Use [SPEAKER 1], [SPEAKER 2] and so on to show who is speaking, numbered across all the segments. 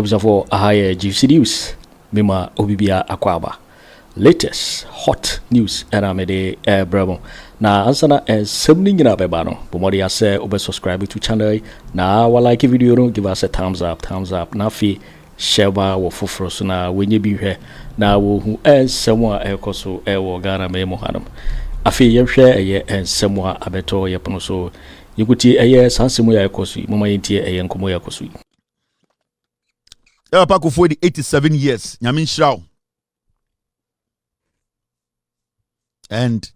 [SPEAKER 1] episode for Ahaya GC News. Mima Obibia Akwaba. Latest hot news era mede bravo. Na ansana something in abebano. Bomodi ase obe subscribe to channel. Na wa like video no give us a thumbs up. Na fi share ba wo foforo so na wenye bi hwe. Na wo hu semwa ekoso wo Ghana me mo hanum. Afi yehwe semwa abeto yepono so yikuti sansemu ya ekoso mama yentie nkomo ya ekoso.
[SPEAKER 2] Kufour 87 years. Nyamin Shrao. And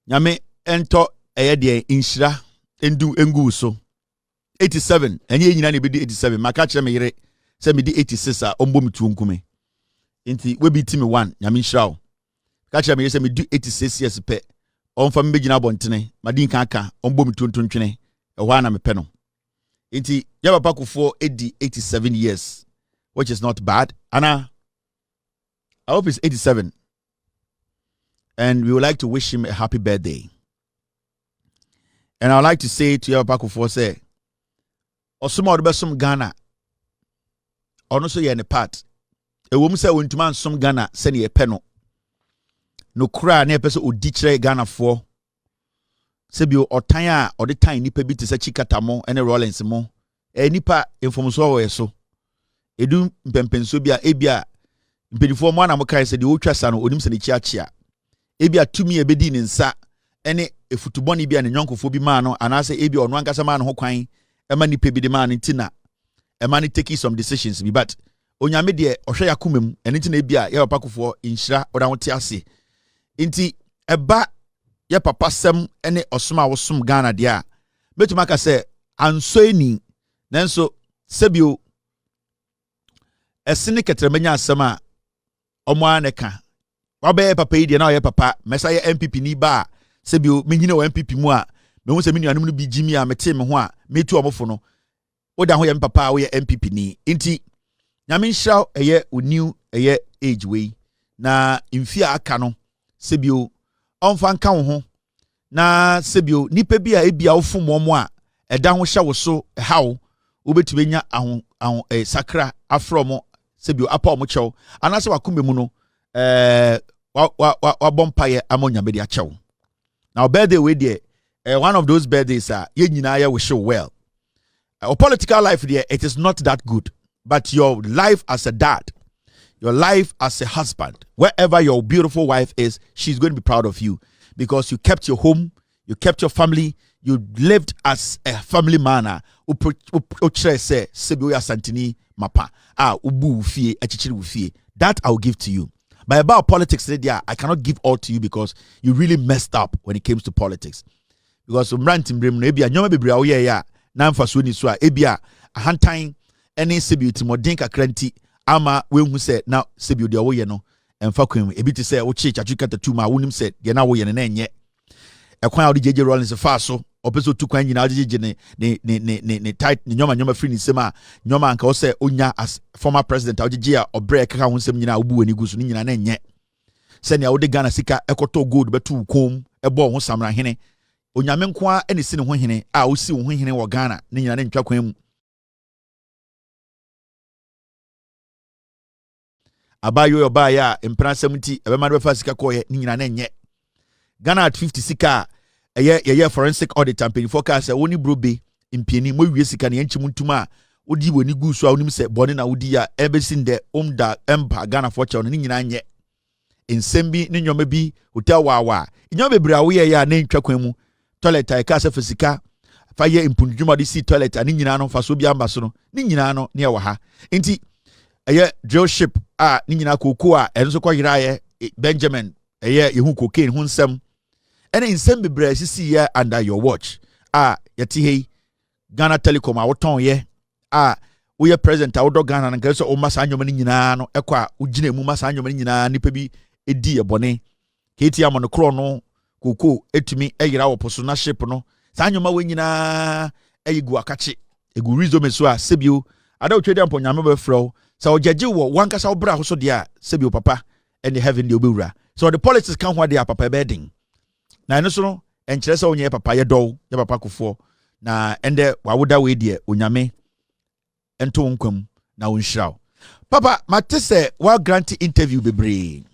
[SPEAKER 2] Nyame ento de inshira endu engu so 87 enye nyina ne be 87 maka kire me yire se me di 86 a ombo metu nkume enti we bi timi 1 Nyame Shrao ka kire me yire se me di 86 years pe onfa me gina bontene madi nka aka ombo metu ntontwene ehwa na me pe no enti ya papa Kufour 87 years, which is not bad. Anna, I hope he's 87. And we would like to wish him a happy birthday. And I would like to say to your papa Kufour, say, Osuma Odebesum Ghana, or so ye in a part. A woman say, when to man some Ghana, send ye a penno. No cry, ne person udichere Ghana for. Sebio otanya or the time nipa bi te se chikatamo ene Rollins mo nipa infomso wo so edu mpempenso bia ebia mpedifo mo na mo kai se de wotwa sa no onim se ne chiachia ebia tumi ebedi ne nsa ene efutuboni bia ne nyonkofo bi ma no anase ebia ono ankasa ma no ho kwan ema nipa bi de ma no ntina ema ne take some decisions bi but onyame de ohwe yakomam ene ntina ebia ya papa Kufour inhira oda wote ase nti eba ye papa sem ene osoma wosum Ghana de a betuma ka se ansoeni nanso sebio esene ketremanya asem a omo aneka wabe papa yi de na ye papa mesa ye NPP ni ba sebio menyina wo NPP mu a me hu se menuanum no bi jimi a mete me ho a metu omofo no woda ho ye papa wo ye NPP ni nti Nyame Nhyira eye oniu eye age we na mfia aka no sebio onfa nka wo ho na sebio nipa bi a ebia ofom omo a eda ho hye wo so hawo obetubenya ahon sakra afro mo sebio apa omo chew anase wakombe mu no wa bompaye amonya be dia chew. Now birthday we there one of those birthdays ye nyina ya we show well. Our political life there, it is not that good, but your life as a dad, your life as a husband, wherever your beautiful wife is, she's going to be proud of you because you kept your home, you kept your family, you lived as a family man. Otchere say sebi oya santini mapa ubu ufie echichiri ufie. That I'll give to you. But about politics today, I cannot give all to you because you really messed up when it comes to politics. Because umrantim brem no ebia nyoma bebre awo ye ya na mfaso ni so a ebia ahantan ene sebi utimodin kakranti ama wehu se na sebi de awo ye no emfa kwan ebi ti se wo chi chachu kata tu ma wonim se de na wo ye ne na enye ekwan awde jeje Rollins fa so opeso tu kwan nyina awde jeje ne tight ne nyoma free ni sema nyoma anka wo se onya as former president awde jeje a obre kaka ho nsem nyina obu wani gusu ni nyina na enye se ne awde Ghana sika ekoto gold betu kom ebo ho samra hene onyame nkoa ene si ne ho hene a osi ho hene wo Ghana ni nyina ne ntwa kwan mu abayo obaya empra 70 ebema de fa sika koye ni nyina na enye Ghana at 50 sika ye forensic audit campaign forecast woni brobe mpieni mo wie sika ne enchim ntuma odi woni gusu a onim se bone na odi ya ebesin de omda empa Ghana for chew ni nyina nye ensembi ni nyoma bi hotel wawa nyoma bebre awo ye ya na ntwa kwan mu toilet ai ka se fisika fa ye impundwuma de si toilet ani nyina no fa so bi amba so no ni nyina no ne wa ha enti drill ship ni nyina koko a enso ko yiraye Benjamin yehu cocaine hu nsem ene nsem bebre sisi ye under your watch yeti hey Ghana Telecom a woton ye wo ye president a wodo Ghana na nka so o masa anyoma ni nyina no ekwa ugina mu masa anyoma ni nyina nipa bi edi ebone keti amono kro no koko etumi eyira wo poso na ship no sa anyoma we nyina eyigu akache egu resume so a sebio ada otwedi ampo nyame be frɛw sa ojeje wo wankasa wo bra ho so dia sebio papa and heaven the obewura so the politics kan ho dia papa bedding na eno so no enkyere se onye papa ye dow ye papa Kufour na ende wawoda we die onyame ento nkwam na unshraw. Papa, matese wa grant interview bebre.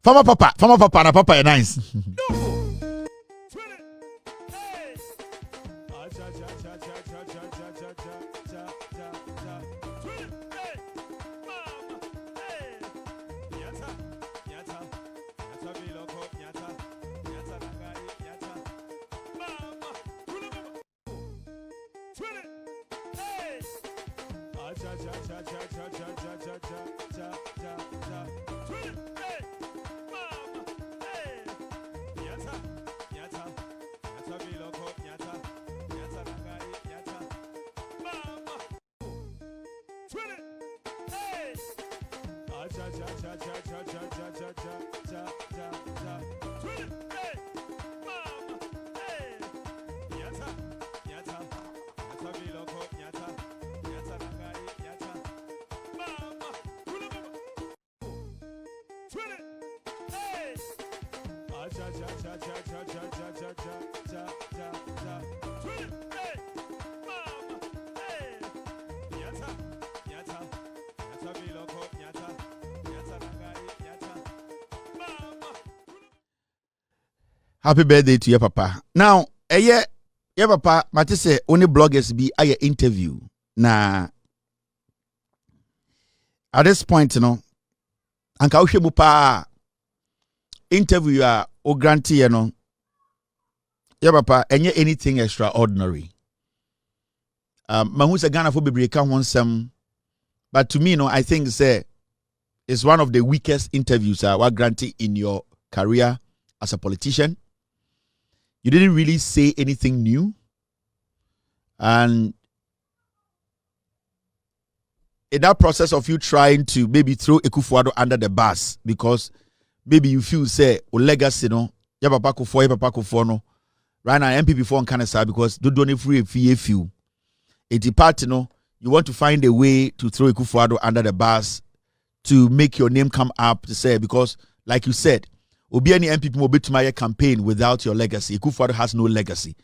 [SPEAKER 2] Former papa na papa nice. Happy birthday to your papa. Now, your papa, matese only bloggers be a interview. Na at this point, you know, anka uhwe mu pa interview o grantee, you know. Your papa, anything extraordinary. Mahu se Ghana for bebre ka ho nsem, but to me, you know, I think it's one of the weakest interviews what grantee in your career as a politician. You didn't really say anything new. And in that process of you trying to maybe throw Akufo Addo under the bus because maybe you feel say o legacy no ya papa Kufour no right now NPP for Canada because do don't free few. It's part no you want to find a way to throw Akufo Addo under the bus to make your name come up to say because like you said Obi any NPP mo betumaya campaign without your legacy. Kufour has no legacy.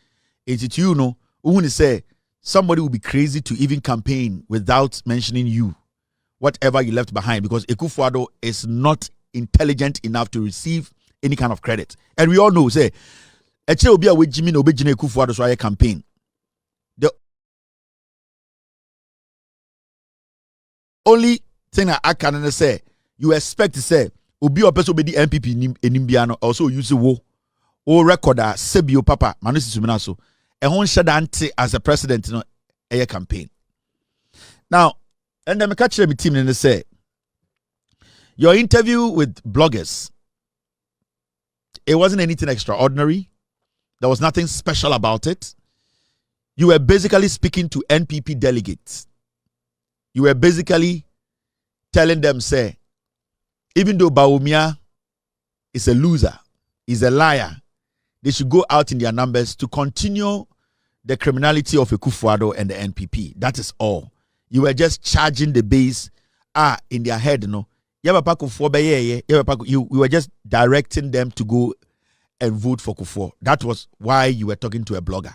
[SPEAKER 2] It's you know, who say somebody will be crazy to even campaign without mentioning you, whatever you left behind, because Kufour is not intelligent enough to receive any kind of credit. And we all know, say, otchere obi a we Jimmy no be Jine Kufour Addo so a campaign. The only thing I can say, you expect to say, Obi or person be the NPP enimbiano also use wo o recorder sebio papa manusi sumina so e hon shadante as a president no a campaign. Now, and then me catch me team and say your interview with bloggers, it wasn't anything extraordinary. There was nothing special about it. You were basically speaking to NPP delegates. You were basically telling them say even though Bawumia is a loser, is a liar, they should go out in their numbers to continue the criminality of Kufour Addo and the NPP. That is all. You were just charging the base in their head, no. You were just directing them to go and vote for Kufour. That was why you were talking to a blogger.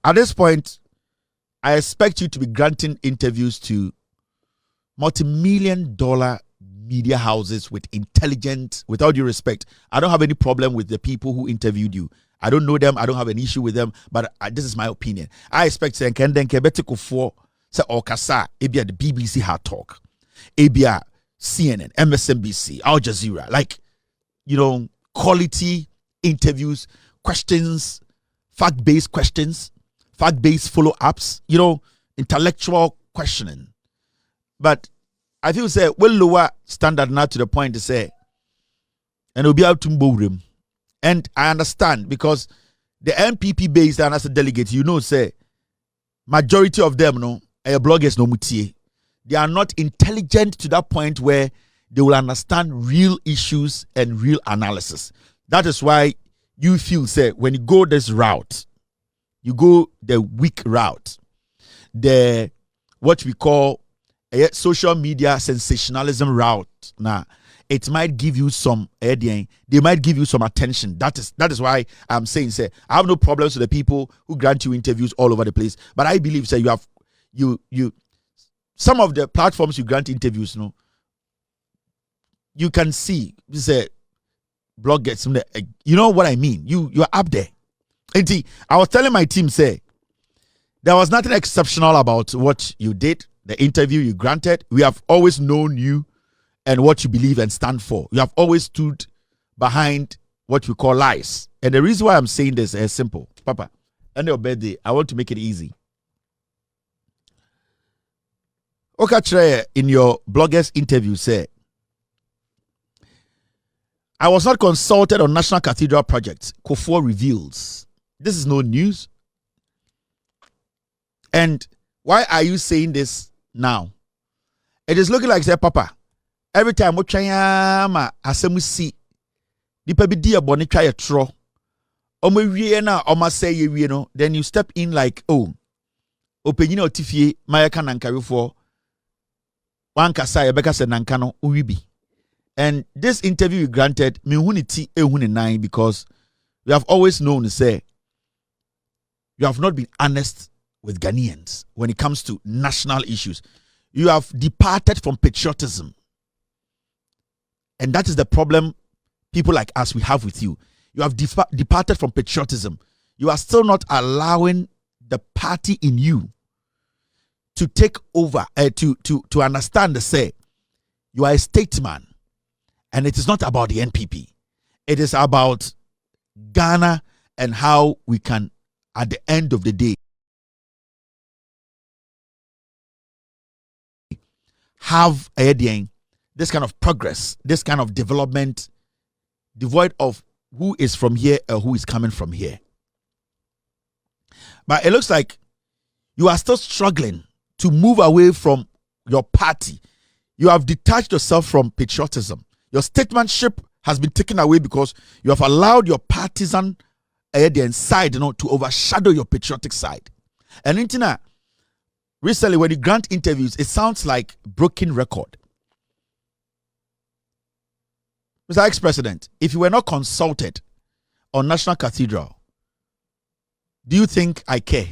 [SPEAKER 2] At this point, I expect you to be granting interviews to multi-million-dollar media houses with intelligent, with all due respect. I don't have any problem with the people who interviewed you. I don't know them. I don't have an issue with them. But this is my opinion. I expect say Kufour say Okasa, ebia the BBC had talk, ebia CNN, MSNBC, Al Jazeera, like quality interviews, questions, fact-based questions, fact-based follow-ups, intellectual questioning. But I feel say well lower standard now to the point to say and it'll be out to room. And I understand because the NPP based and as a delegate, say majority of them bloggers no mutie. They are not intelligent to that point where they will understand real issues and real analysis. That is why you feel say when you go this route, you go the weak route, the what we call a social media sensationalism route. Now, it might give you some they might give you some attention. That is why I'm saying, say, I have no problems with the people who grant you interviews all over the place. But I believe, say, you have some of the platforms you grant interviews, you can see, say, blog gets, you know what I mean? You're up there. And I was telling my team, say, there was nothing exceptional about what you did, the interview you granted. We have always known you and what you believe and stand for. You have always stood behind what we call lies. And the reason why I'm saying this is simple. Papa, on your birthday, I want to make it easy. Otchere, in your bloggers interview, said, I was not consulted on National Cathedral project. Kufour reveals. This is no news. And why are you saying this now? It is looking like, say, Papa, every time we try asemu si nipa bi di abone try a tro omo wie na omo say ye wie no, then you step in like, oh, openyina otifie mayaka nankarefo wan kasa ye beka se nanka no uwibi. And this interview you granted me huniti ehuni nine, because we have always known, say, you have not been honest with Ghanaians when it comes to national issues. You have departed from patriotism. And that is the problem people like us, we have with you. You have departed from patriotism. You are still not allowing the party in you to take over, to understand the say, you are a statesman. And it is not about the NPP. It is about Ghana and how we can, at the end of the day, have this kind of progress, this kind of development, devoid of who is from here or who is coming from here. But it looks like you are still struggling to move away from your party. You have detached yourself from patriotism. Your statesmanship has been taken away because you have allowed your partisan side, to overshadow your patriotic side. And recently, when you grant interviews, it sounds like broken record. Mr. Ex-President, if you were not consulted on National Cathedral, do you think I care?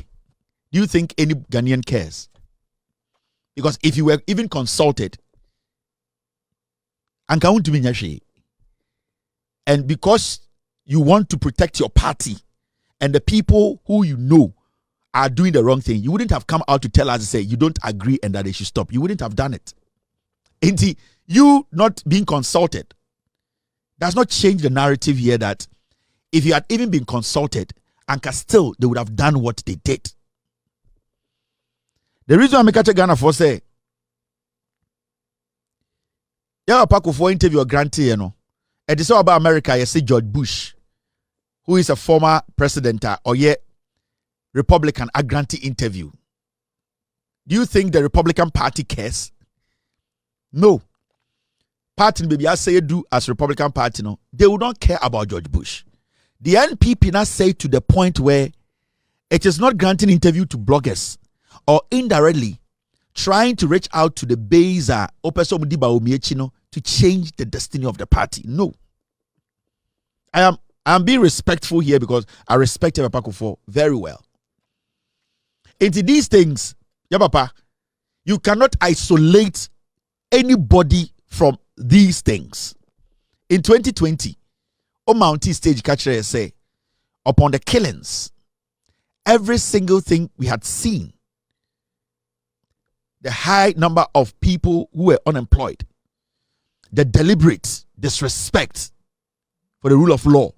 [SPEAKER 2] Do you think any Ghanaian cares? Because if you were even consulted, and because you want to protect your party and the people who you know are doing the wrong thing, you wouldn't have come out to tell us to say you don't agree and that they should stop. You wouldn't have done it. And you not being consulted does not change the narrative here that if you had even been consulted, Anka still they would have done what they did. The reason I make Ghana for say, yeah, Paco for interview grantee, and it's all about America. You see George Bush, who is a former president, or Republican, a grantee interview. Do you think the Republican Party cares? No. Party, maybe I say do as Republican Party, they would not care about George Bush. The NPP now say to the point where it is not granting interview to bloggers or indirectly trying to reach out to the base Hopeson Adorye to change the destiny of the party. No. I'm being respectful here because I respect Kufour very well. Into these things, Papa, you cannot isolate anybody from these things. In 2020, on Mountain Stage Catcher say, upon the killings, every single thing we had seen, the high number of people who were unemployed, the deliberate disrespect for the rule of law,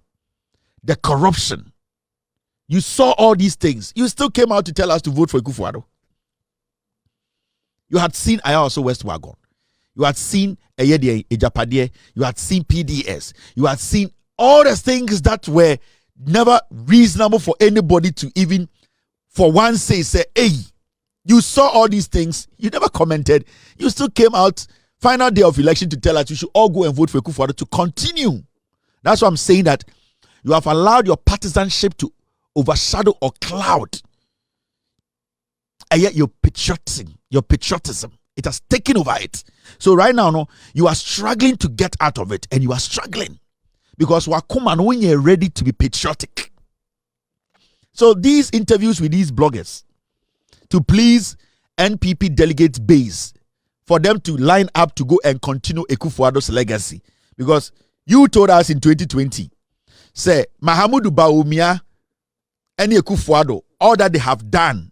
[SPEAKER 2] the corruption. You saw all these things. You still came out to tell us to vote for Akufo Addo. You had seen also West Wagon. You had seen Ejapade. You had seen PDS. You had seen all the things that were never reasonable for anybody to even for one say, hey, you saw all these things. You never commented. You still came out final day of election to tell us you should all go and vote for Kufour to continue. That's why I'm saying that you have allowed your partisanship to overshadow or cloud. And yet your patriotism It has taken over it. So right now, no, you are struggling to get out of it, and you are struggling because Wakuma when you're ready to be patriotic. So these interviews with these bloggers to please NPP delegates base for them to line up to go and continue Akufo Addo's legacy. Because you told us in 2020, say Mahamadu Bawumia and Akufo Addo, all that they have done,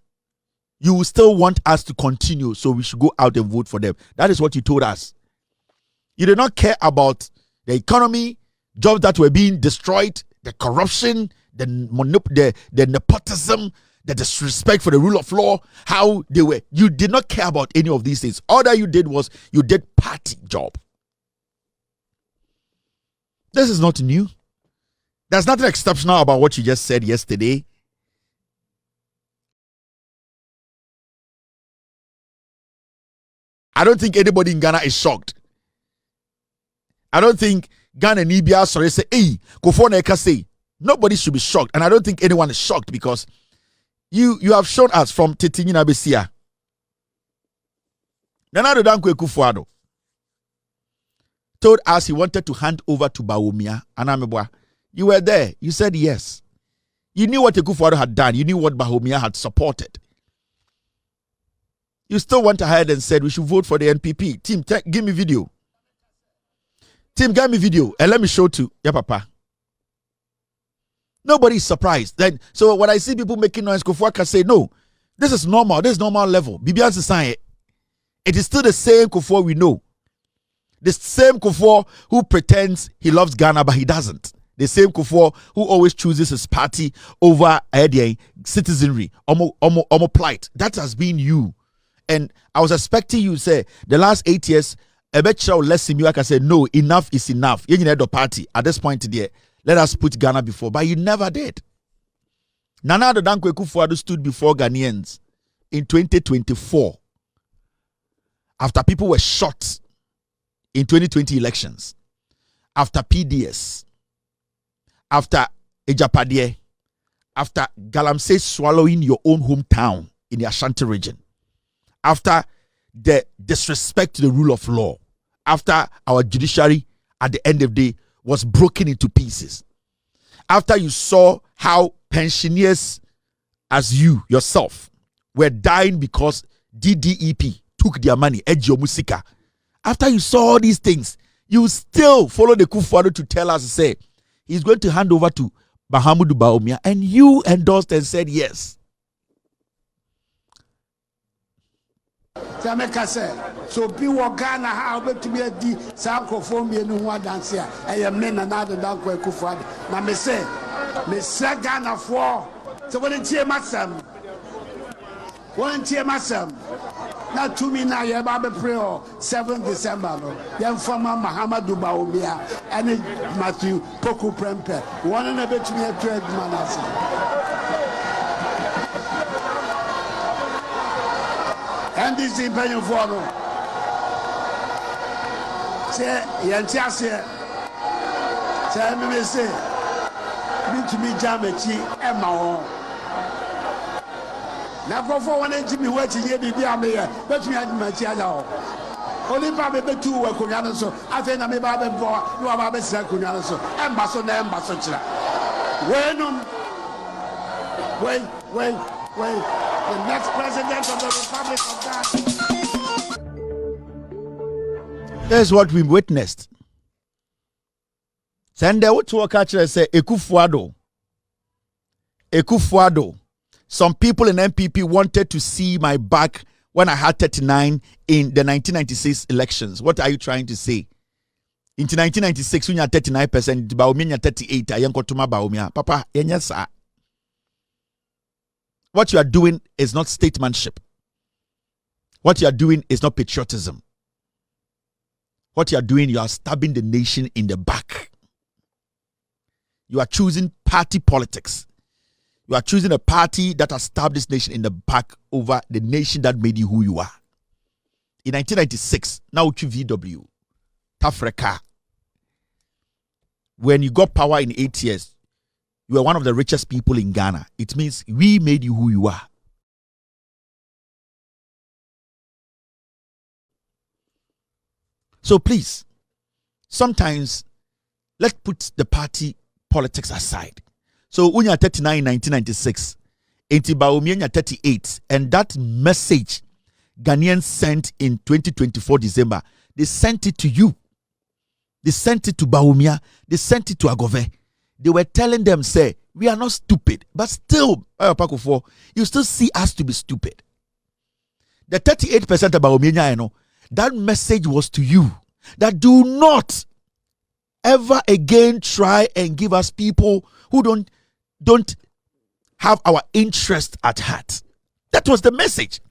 [SPEAKER 2] you still want us to continue, so we should go out and vote for them. That is what you told us. You did not care about the economy, jobs that were being destroyed, the corruption, the nepotism, the disrespect for the rule of law, how they were. You did not care about any of these things. All that you did was you did party job. This is not new. There's nothing exceptional about what you just said yesterday. I don't think anybody in Ghana is shocked. I don't think Ghana and Ibia sorry say, hey, Kufour Neka say. Nobody should be shocked. And I don't think anyone is shocked because you have shown us from Tetinyina Besia. Nana Dankwe Kufuor told us he wanted to hand over to Bawumia. Anamebwa, you were there. You said yes. You knew what Kufour had done. You knew what Bawumia had supported. You still went ahead and said we should vote for the NPP. Team, give me video. Team, give me video and let me show to your papa. Nobody is surprised. Then, so when I see people making noise, Kufour can say, no, this is normal. This is normal level. Bibian Sisanye. It is still the same Kufour we know. The same Kufour who pretends he loves Ghana, but he doesn't. The same Kufour who always chooses his party over citizenry, omo plight. That has been you. And I was expecting you to say, the last 8 years, I bet you less him. You can say, no, enough is enough. You need the party at this point today. Let us put Ghana before. But you never did. Nana Addo Dankwa Kufour stood before Ghanaians in 2024 after people were shot in 2020 elections, after PDS, after Ejapade, after galamsey swallowing your own hometown in the Ashanti region, after the disrespect to the rule of law, after our judiciary at the end of the day was broken into pieces, after you saw how pensioners as you yourself were dying because DDEP took their money, Ejio Musika, after you saw all these things, you still follow the Kufour to tell us, say, he's going to hand over to Mahamadu Bawumia, and you endorsed and said yes.
[SPEAKER 3] So be Ghana how to be a D Sanko for me and one dance here. I am men another down Kweku Annan. Now me say Ghana for so when it's masam. When it's masam. Now to me now you baby pray 7th December no. Then from Mahamadu Bawumia and Matthew Poku Prempe. One and a bit to me a trade man. And this is paying for no. Say, Yantiasia. Say, me say, me to me Jamachi, Emma. Now go for one and Jimmy watching here, be a mayor, but me at my child. Only probably 2 were Kunyan, so I think I may buy them for you are Babes Kunyan, so ambassador, ambassador. Wait. The next president of the Republic of Ghana.
[SPEAKER 2] That's what we witnessed. Send out to a catcher and say, Akufo Addo. Some people in NPP wanted to see my back when I had 39 in the 1996 elections. What are you trying to say? In 1996, when you had 39%, Bawumia 38, I am Kotuma Bawumia. Papa, yes, sir. What you are doing is not statesmanship. What you are doing is not patriotism. What you are doing, you are stabbing the nation in the back. You are choosing party politics. You are choosing a party that has stabbed this nation in the back over the nation that made you who you are. In 1996, now VW, Tafreka, when you got power in 8 years, you are one of the richest people in Ghana. It means we made you who you are. So please, sometimes let's put the party politics aside. So when you're 39 in 1996, Enti Bawumia 38, and that message Ghanaians sent in 2024 December, they sent it to you. They sent it to Bawumia. They sent it to Agove. They were telling them, say, we are not stupid, but still, Kufour, you still see us to be stupid. The 38% of Bawumia, that message was to you, that do not ever again try and give us people who don't have our interest at heart. That was the message.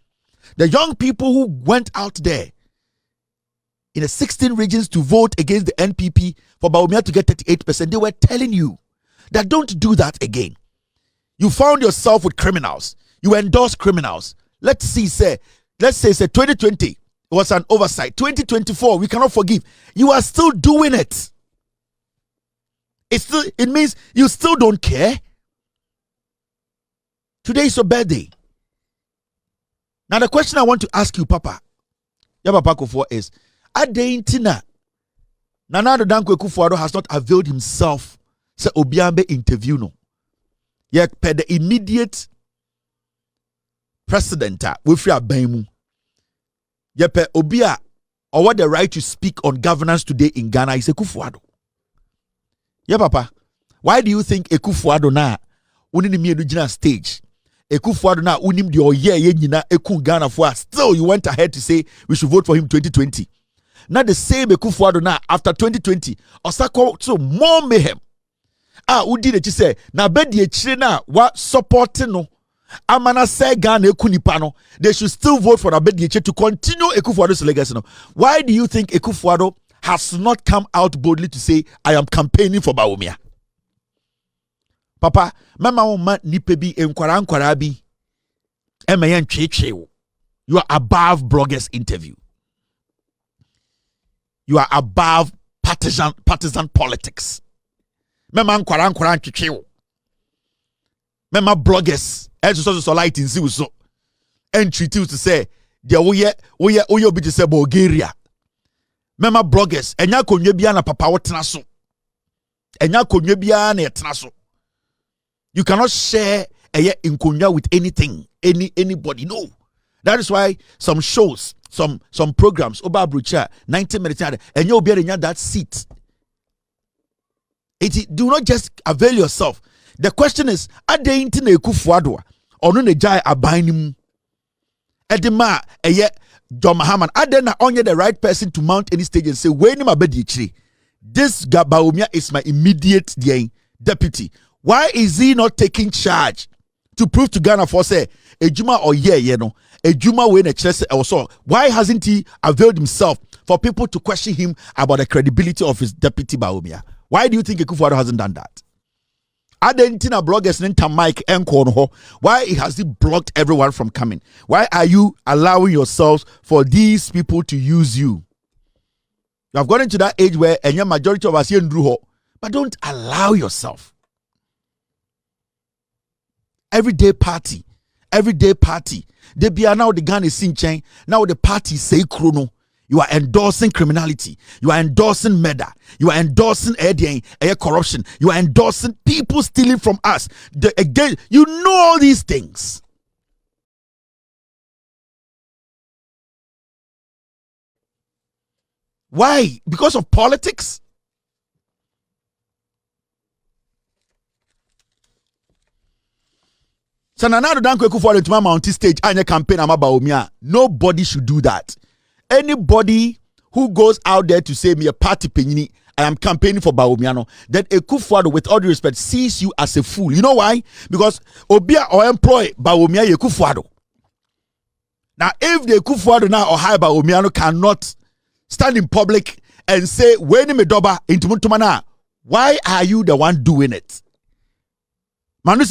[SPEAKER 2] The young people who went out there in the 16 regions to vote against the NPP for Bawumia to get 38%, they were telling you that don't do that again. You found yourself with criminals. You endorse criminals. Let's say 2020 was an oversight. 2024, we cannot forgive. You are still doing it. It means you still don't care. Today is your birthday. Now the question I want to ask you, Papa, Kufour, is Adeintina Nana Kweku Addo has not availed himself se Obiambe interview no. Yet per the immediate president Wifri Abaimu. Yet per Obia or what the right to speak on governance today in Ghana is Kufour Addo. Yeah, Papa. Why do you think Kufour Addo na unini mi edugina stage? Kufour Addo na unim di oye ye nyina eku Ghana for still you went ahead to say we should vote for him 2020. Now the same Kufour Addo na after 2020 osako so more mayhem. Udi de say na Bediatuo na wa supporting no amana say Ghana eku nipa no they should still vote for Bediatuo to continue Kufour Addo's legacy no. Why do you think Kufour Addo has not come out boldly to say I am campaigning for Bawumia? Papa, mama woma nipa bi enkwara bi emeyen twetwe. You are above bloggers interview. You are above partisan politics. Mema nkwara twetwe. Mema bloggers so light in so entry to say there woye obi to say Bulgaria. Mema bloggers enya konwe bia na papa wotena so. Enya konwe bia na etena so. You cannot share in Konya with anybody. No. That is why some shows, some programs, Oba Brucha, 90 minutes, and you'll be in that seat. Do not just avail yourself. The question is, are they in Kufour Addo or no jai abainim? Edema John Mahamman, are they not only the right person to mount any stage and say, when my Bediatuo, this Bawumia is my immediate deputy. Why is he not taking charge to prove to Ghana for say Ejuma or Ejuma when a chess also? Why hasn't he availed himself for people to question him about the credibility of his deputy Bawumia? Why do you think Kufour Addo hasn't done that? Adentina bloggers nenta Mike Enkono. Why has he blocked everyone from coming? Why are you allowing yourselves for these people to use you? You have gotten to that age where a majority of us here in Druho, but don't allow yourself. Everyday party. They be now the Ghana is chain. Now the party say chrono. You are endorsing criminality. You are endorsing murder. You are endorsing corruption. You are endorsing people stealing from us. Again, you know all these things. Why? Because of politics? So now Kweku for the mountain stage and campaign about Bawumia. Nobody should do that. Anybody who goes out there to say me a party penini, I am campaigning for Bawumia, no, that Kufour Addo, with all due respect, sees you as a fool. You know why? Because Obia or employ Bawumia Kufour Addo. Now, if the Kufour Addo now or high Bawumia no cannot stand in public and say, "When me doba into Muntumana," why are you the one doing it? No, it's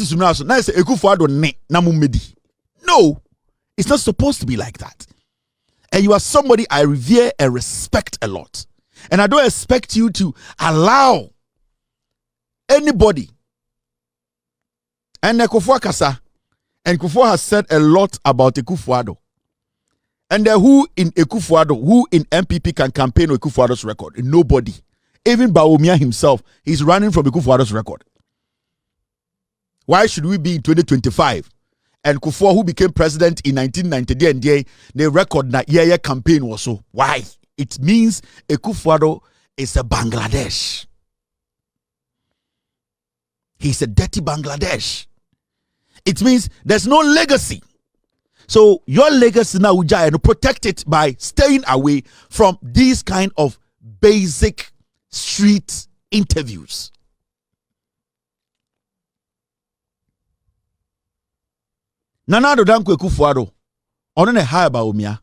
[SPEAKER 2] not supposed to be like that. And you are somebody I revere and respect a lot. And I don't expect you to allow anybody. And Kufour Kasa, and Kufour has said a lot about Kufour Addo. And then who in Akufo Addo, who in NPP can campaign on Akufo Addo's record? Nobody. Even Bawumia himself, he's running from Akufo Addo's record. Why should we be in 2025? And Kufour, who became president in 1990, and the record that year campaign was so. Why? It means Akufo Addo is a Bangladesh. He's a dirty Bangladesh. It means there's no legacy. So your legacy now, Ujaya, and protect it by staying away from these kind of basic street interviews. Nana do danko Akufo Addo. Ono ne high Bawumia.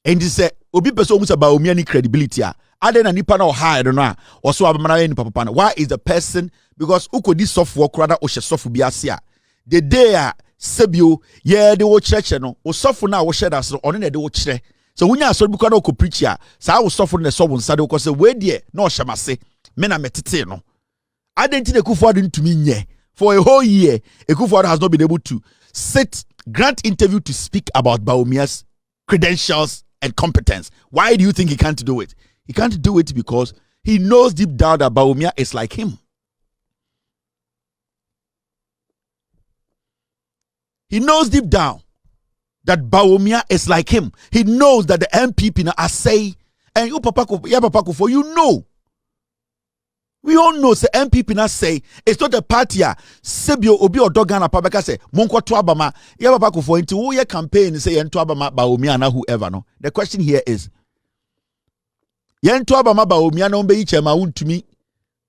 [SPEAKER 2] And he said, Obi person who say Bawumia ni credibility. Ade na nipa na o high do na. Oso abamana ni papa na. Why is the person? Because uko di software krada o she software bi ase a. The day a sebio ye de wo church no. O software na wo share das no. Ono na de wo kire. So when you are so bi krada o ko preach a. Sa wo software na so wo nsa de ko say we de na o hyamase. Me na metete no. Ade nti na Akufo Addo ntumi nye. For a whole year, Akufo Addo has not been able to grant interview to speak about Bawumia's credentials and competence. Why do you think he can't do it? He can't do it because he knows deep down that Bawumia is like him. He knows deep down that Bawumia is like him. He knows that the NPP now say, and you Papa Kufour, you know. We all know say NPP now say it's not a party. Sebio obi odogana pabeka say monko to abama ya Papa Kufour into who your campaign say yen to abama Bawumia na whoever no. The question here is yen to abama Bawumia na ombe yiche ma untumi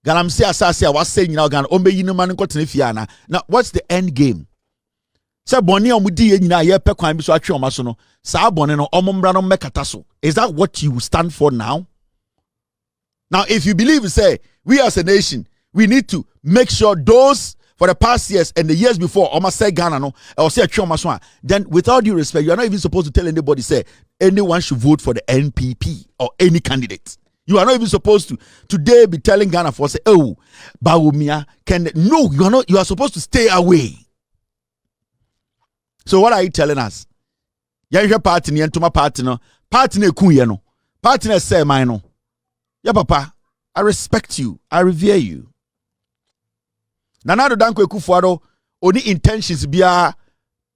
[SPEAKER 2] galamsey asase a wase nyina organ ombe yinu man nko tenefia na. Now what's the end game? Say boni omudi ye nyina ye pe kwan bi so atwe omaso no. Sa boni no omombra no mekata so. Is that what you stand for now? Now, if you believe, say, we as a nation, we need to make sure those for the past years and the years before, almost say Ghana, no, or say Choma, then without due respect, you are not even supposed to tell anybody, say, anyone should vote for the NPP or any candidate. You are not even supposed to today be telling Ghana for say, oh, Bawumia can. No, you are not. You are supposed to stay away. So what are you telling us? You're party, and to my partner, partner, Kuyano, partner, say, mine. Yeah, Papa, I respect you. I revere you. Nana do danko Akufo Addo only intentions bia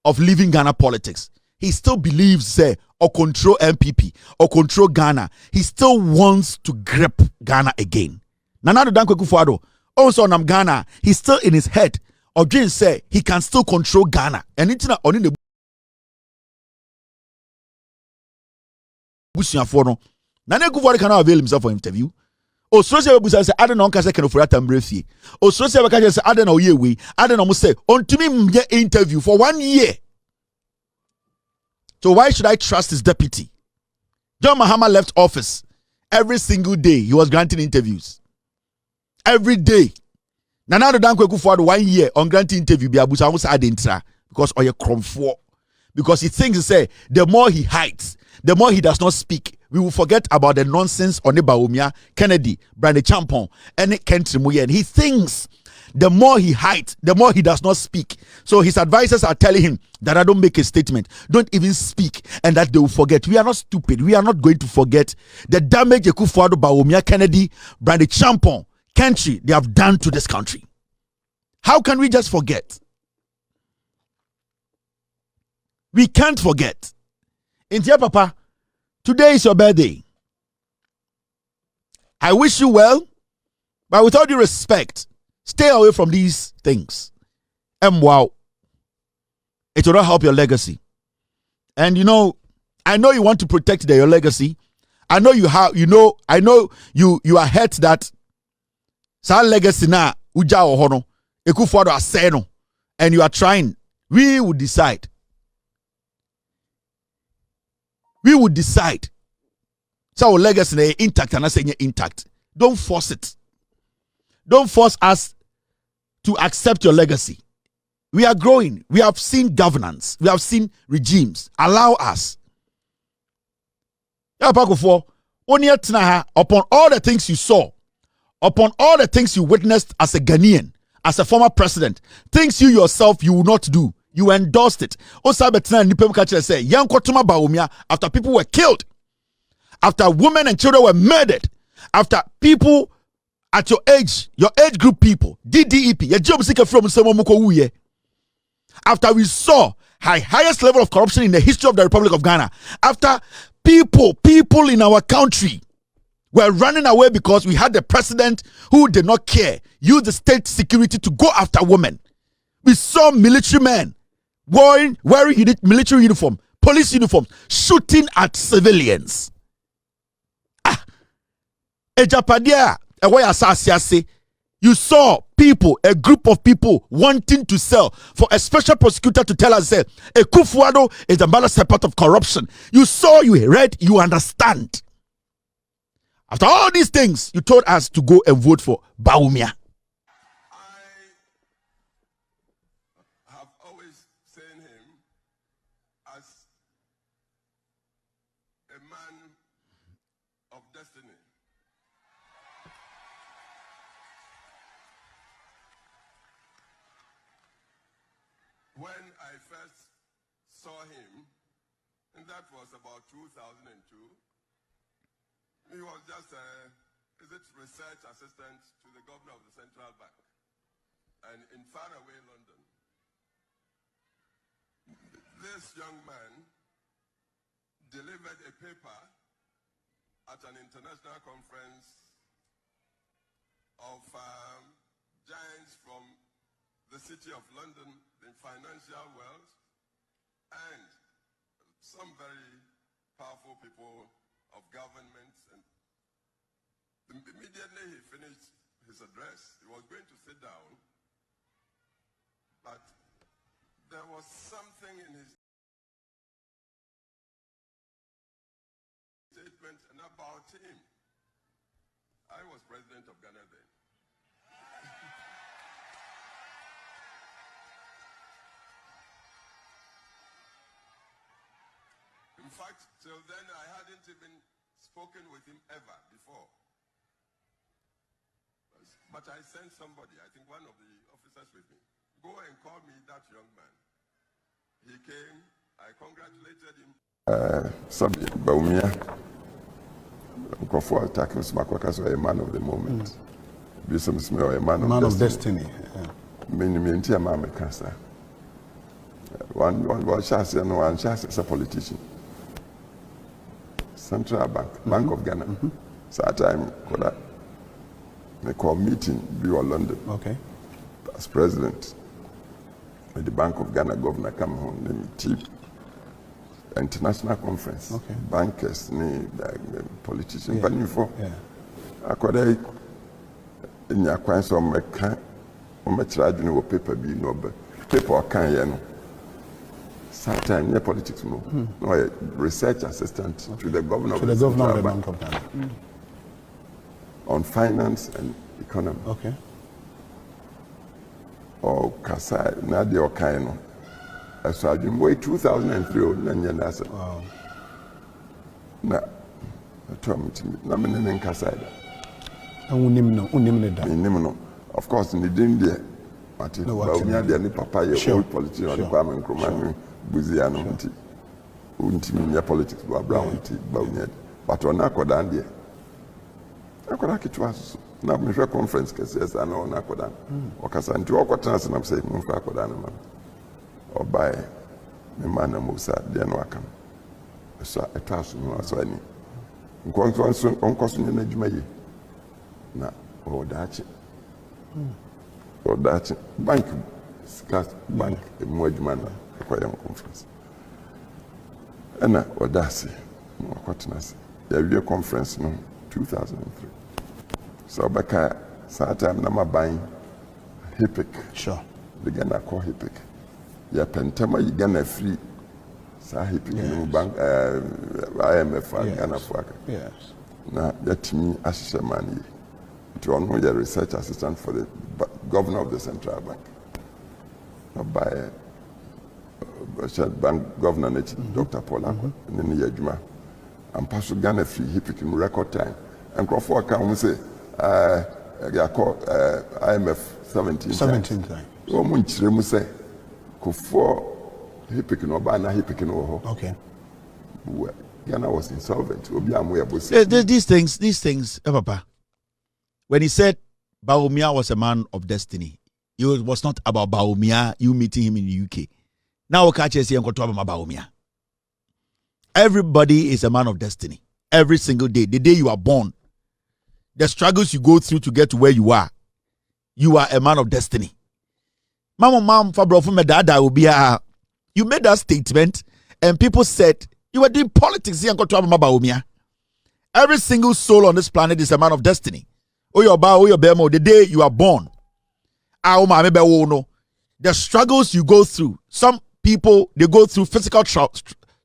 [SPEAKER 2] of leaving Ghana politics. He still believes say or control NPP or control Ghana. He still wants to grip Ghana again. Nana do danko Akufo Addo also on Ghana. He's still in his head. Or Jane say he can still control Ghana. And it's not only the Busian Nana Akufo Addo cannot avail himself for interview. Osrose Busa say I don't know Ken Ofori Atta mbrefi. Osrose Bekaje say I don't know yewe. I don't know say on to me interview for 1 year. So why should I trust his deputy? John Mahama left office. Every single day he was granting interviews. Every day. Nana do danko Akufo Addo 1 year on granting interview bi abusa wo say adentra because oye kromfo. Because he thinks say the more he hides, the more he does not speak, we will forget about the nonsense on the Bawumia, Kennedy, Agyapong, and Ken Ofori Atta. He thinks the more he hides, the more he does not speak. So his advisors are telling him that I don't make a statement, don't even speak, and that they will forget. We are not stupid. We are not going to forget the damage Akufo Addo, Bawumia, Kennedy, Agyapong, country they have done to this country. How can we just forget? We can't forget. Intia Papa, today is your birthday. I wish you well, but with all due respect, stay away from these things. And wow, it will not help your legacy. And you know, I know you want to protect your legacy. I know you have, I know you are hurt that sa legacy na uja ohono Akufo Addo aseno, and you are trying. We will decide. We would decide. So our legacy is intact and I say intact. Don't force it. Don't force us to accept your legacy. We are growing. We have seen governance. We have seen regimes. Allow us. Upon all the things you saw, upon all the things you witnessed as a Ghanaian, as a former president, things you yourself you will not do. You endorsed it. Osabetina Nipem Kachere say, Yankotuma Bawumia, after people were killed, after women and children were murdered, after people at your age group people, DDEP, your job seeker from Semomuko Uye. After we saw highest level of corruption in the history of the Republic of Ghana, after people in our country were running away because we had the president who did not care, used the state security to go after women. We saw military men wearing military uniform, police uniforms, shooting at civilians. You saw people, a group of people wanting to sell for a special prosecutor to tell us that Akufo Addo is the matter part of corruption. You saw, you read, you understand. After all these things, you told us to go and vote for Bawumia.
[SPEAKER 4] I have always seen him as a man of destiny. When I first saw him, and that was about 2002, he was just research assistant to the governor of the Central Bank, and in faraway London. This young man delivered a paper at an international conference of giants from the city of London, the financial world, and some very powerful people of government. And immediately he finished his address, he was going to sit down, but there was something in his statement and about him. I was president of Ghana then. In fact, till then I hadn't even spoken with him ever before. But I sent somebody, I think one of the officers with me, go and call me that young man. He came, I congratulated him. Sammy, Bawumia, Kufour attacking Smakwakas were a man of the moment. Bisum Smell, a man of destiny. Many Mama cancer. One chance and one chance as a politician. Central Bank, Bank of Ghana. So at time, they call meeting, be in London. Okay. As president, with the Bank of Ghana governor come home, they meet international conference. Okay. Bankers, politicians, but info. I could in your coins on my can, on my traditional paper be no, but paper can sometimes in politics no. No, a research assistant to the governor of the Bank of Ghana. On finance and economy. Okay. Or Kasai, Nadia or Kaino. So I didn't wait 2003 or Nanyana. Wow. Na, told me to me, Namin and Kasai. Of course, in the India, but if Bawumia, the Papa, old politician, the Kwame Nkrumah, Buziano, Unti, politics, Brown, Bawumia, but on Akodandia. Akoda kitwas na mhwe conference kese sa na ona akoda okasa nti okotana se na say mfa akoda na ma obae me mana musa de no aka so etaso no so ani nkonso na adwuma yi na odache bank mo adwuma na akoya conference ana odase okotana se ya wie conference no 2003. So back at that time, I'm buying HIPIC. Sure. The Ghana call HIPIC. Yeah, Pentama, you Ghana free. So HIPIC, bank, IMF, Ghana Fuaka. Yes. Now, that me as a man, to honor your research assistant for the governor of the Central Bank. By bank governor, Dr. Paul, and then Yajuma. And Pastor Ghana free HIPIC in record time. And Kufour can say, I call IMF 17 times. Oh, Munchre Muse, Kufour he picking up, and he picking over.
[SPEAKER 2] Okay.
[SPEAKER 4] Well, Ghana was insolvent.
[SPEAKER 2] These things, Papa. When he said Bawumia was a man of destiny, it was not about Bawumia, you meeting him in the UK. Now, Bawumia. Everybody is a man of destiny. Every single day, the day you are born, the struggles you go through to get to where you are a man of destiny. Mom, you made that statement, and people said you were doing politics here. Every single soul on this planet is a man of destiny. The day you are born, the struggles you go through. Some people, they go through physical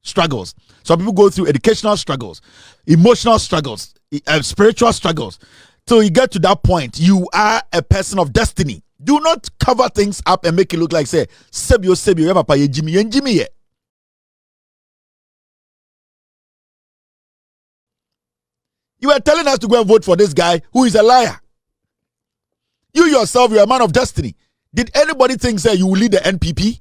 [SPEAKER 2] struggles. Some people go through educational struggles, emotional struggles, spiritual struggles. So you get to that point, you are a person of destiny. Do not cover things up and make it look like, say, Sebio, papa, Jimmy. You are telling us to go and vote for this guy who is a liar. You yourself, you're a man of destiny. Did anybody think, say, you will lead the NPP?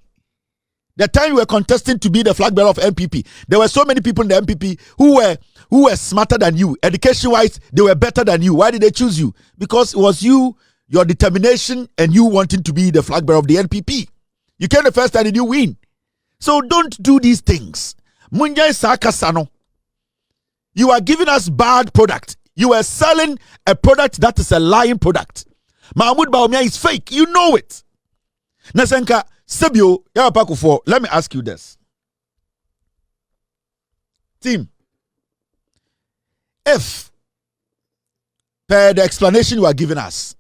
[SPEAKER 2] The time you were contesting to be the flag bearer of NPP, there were so many people in the NPP who were smarter than you. Education-wise, they were better than you. Why did they choose you? Because it was you, your determination, and you wanting to be the flag bearer of the NPP. You came the first time and you win. So don't do these things. Munjai Sakasano. You are giving us bad product. You are selling a product that is a lying product. Mahamadu Bawumia is fake. You know it. Nasenka, Sebio, Kufour, let me ask you this. Team, if, per the explanation you are giving us,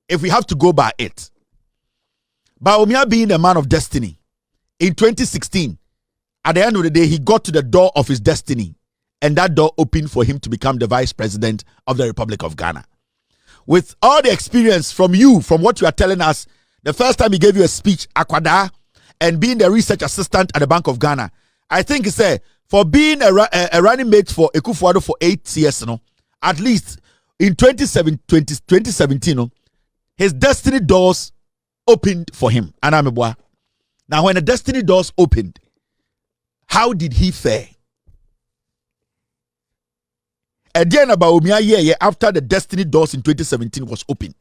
[SPEAKER 2] if we have to go by it, Bawumia being a man of destiny, in 2016, at the end of the day, he got to the door of his destiny, and that door opened for him to become the vice president of the Republic of Ghana. With all the experience from you, from what you are telling us, the first time he gave you a speech, Akwada, and being the research assistant at the Bank of Ghana, I think he said, for being a running mate for Akufo Addo for 8 years, at least in 2017, his destiny doors opened for him. Now, when the destiny doors opened, how did he fare? Again, Bawumia after the destiny doors in 2017 was opened.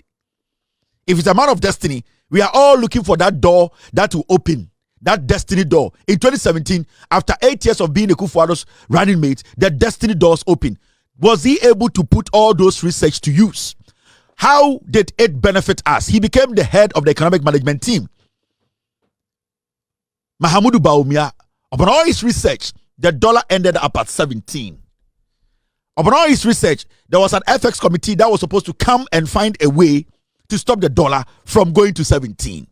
[SPEAKER 2] If it's a man of destiny, we are all looking for that door that will open, that destiny door. In 2017, after 8 years of being Akufo Addo's running mate, the destiny doors open. Was he able to put all those research to use? How did it benefit us? He became the head of the economic management team. Mahamadu Bawumia, upon all his research, the dollar ended up at 17. Upon all his research, there was an FX committee that was supposed to come and find a way to stop the dollar from going to 17.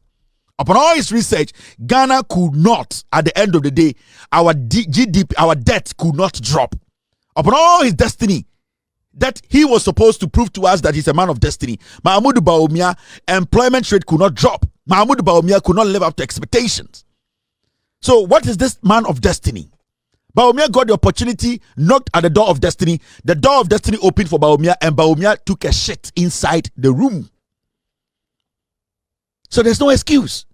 [SPEAKER 2] Upon all his research, Ghana could not, at the end of the day, our GDP, our debt could not drop. Upon all his destiny, that he was supposed to prove to us that he's a man of destiny, Mahamadu Bawumia, employment rate could not drop. Mahamadu Bawumia could not live up to expectations. So what is this man of destiny? Bawumia got the opportunity, knocked at the door of destiny. The door of destiny opened for Bawumia, and Bawumia took a shit inside the room. So there's no excuse.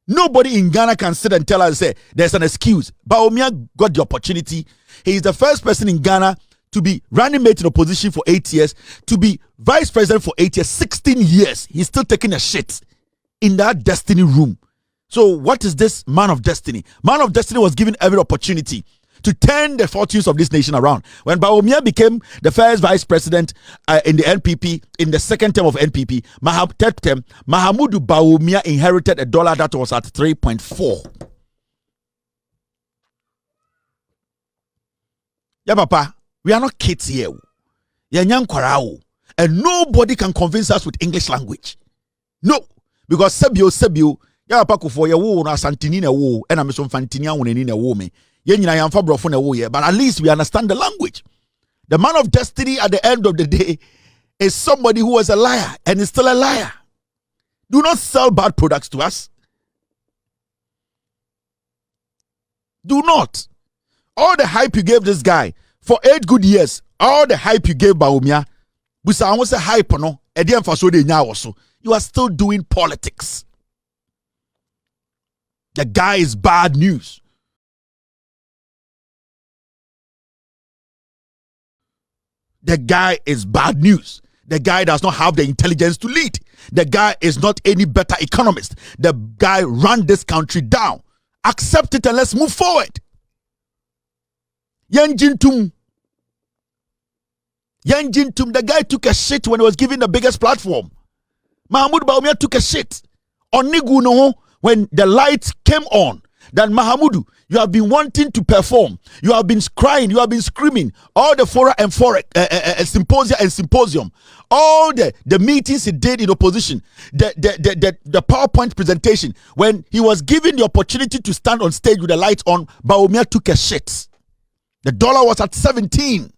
[SPEAKER 2] Nobody in Ghana can sit and tell us, say, there's an excuse. Bawumia got the opportunity. He is the first person in Ghana to be running mate in opposition for 8 years, to be vice president for 8 years, 16 years. He's still taking a shit in that destiny room. So what is this man of destiny? Man of destiny was given every opportunity to turn the fortunes of this nation around. When Bawumia became the first vice president in the NPP, in the second term of NPP, third term, Mahamadu Bawumia inherited a dollar that was at 3.4. Yeah, Papa, we are not kids here. And nobody can convince us with English language. No, because Sebio, yeah, Paku ya wo na Asante na wo, and I'm some fantinia when na wo me. But at least we understand the language. The man of destiny at the end of the day is somebody who was a liar and is still a liar. Do not sell bad products to us. Do not. All the hype you gave this guy for 8 good years, all the hype you gave Bawumia, you are still doing politics. The guy is bad news. The guy is bad news. The guy does not have the intelligence to lead. The guy is not any better economist. The guy ran this country down. Accept it and let's move forward. Yanjintum, the guy took a shit when he was given the biggest platform. Mahamadu Bawumia took a shit on Niguno when the lights came on. That Mahamudu, you have been wanting to perform. You have been crying. You have been screaming. All the fora and symposia and symposium. All the meetings he did in opposition. The PowerPoint presentation. When he was given the opportunity to stand on stage with the lights on, Bawumia took a shit. The dollar was at 17.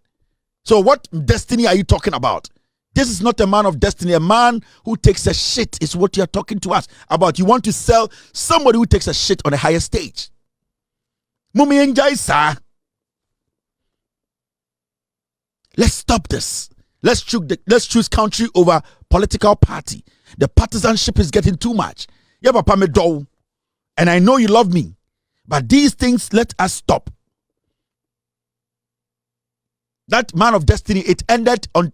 [SPEAKER 2] So what destiny are you talking about? This is not a man of destiny. A man who takes a shit is what you're talking to us about. You want to sell somebody who takes a shit on a higher stage. Mumi enjai sir. Let's stop this. Let's choose country over political party. The partisanship is getting too much. Yeah, papa me do. And I know you love me. But these things, let us stop. That man of destiny, it ended in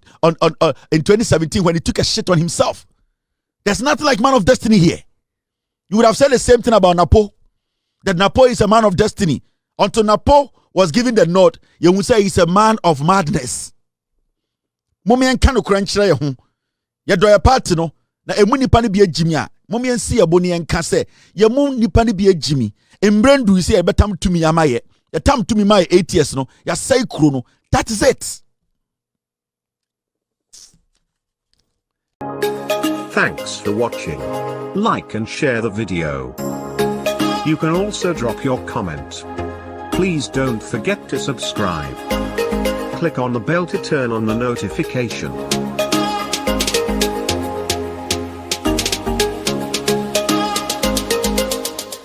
[SPEAKER 2] 2017 when he took a shit on himself. There's nothing like man of destiny here. You would have said the same thing about NAPO. That NAPO is a man of destiny. Until NAPO was given the nod, you would say he's a man of madness. Mommy and Kano Cruncher, ya do ya party no, na emu nipa ni bi ejimi a, mommy and see a boni and kase, ya mu nipa ni bi ejimi, embrendu you say a betam to me amaye, ya tam to me my 8 years no, ya say krono. That is it.
[SPEAKER 5] Thanks for watching. Like and share the video. You can also drop your comment. Please don't forget to subscribe. Click on the bell to turn on the notification.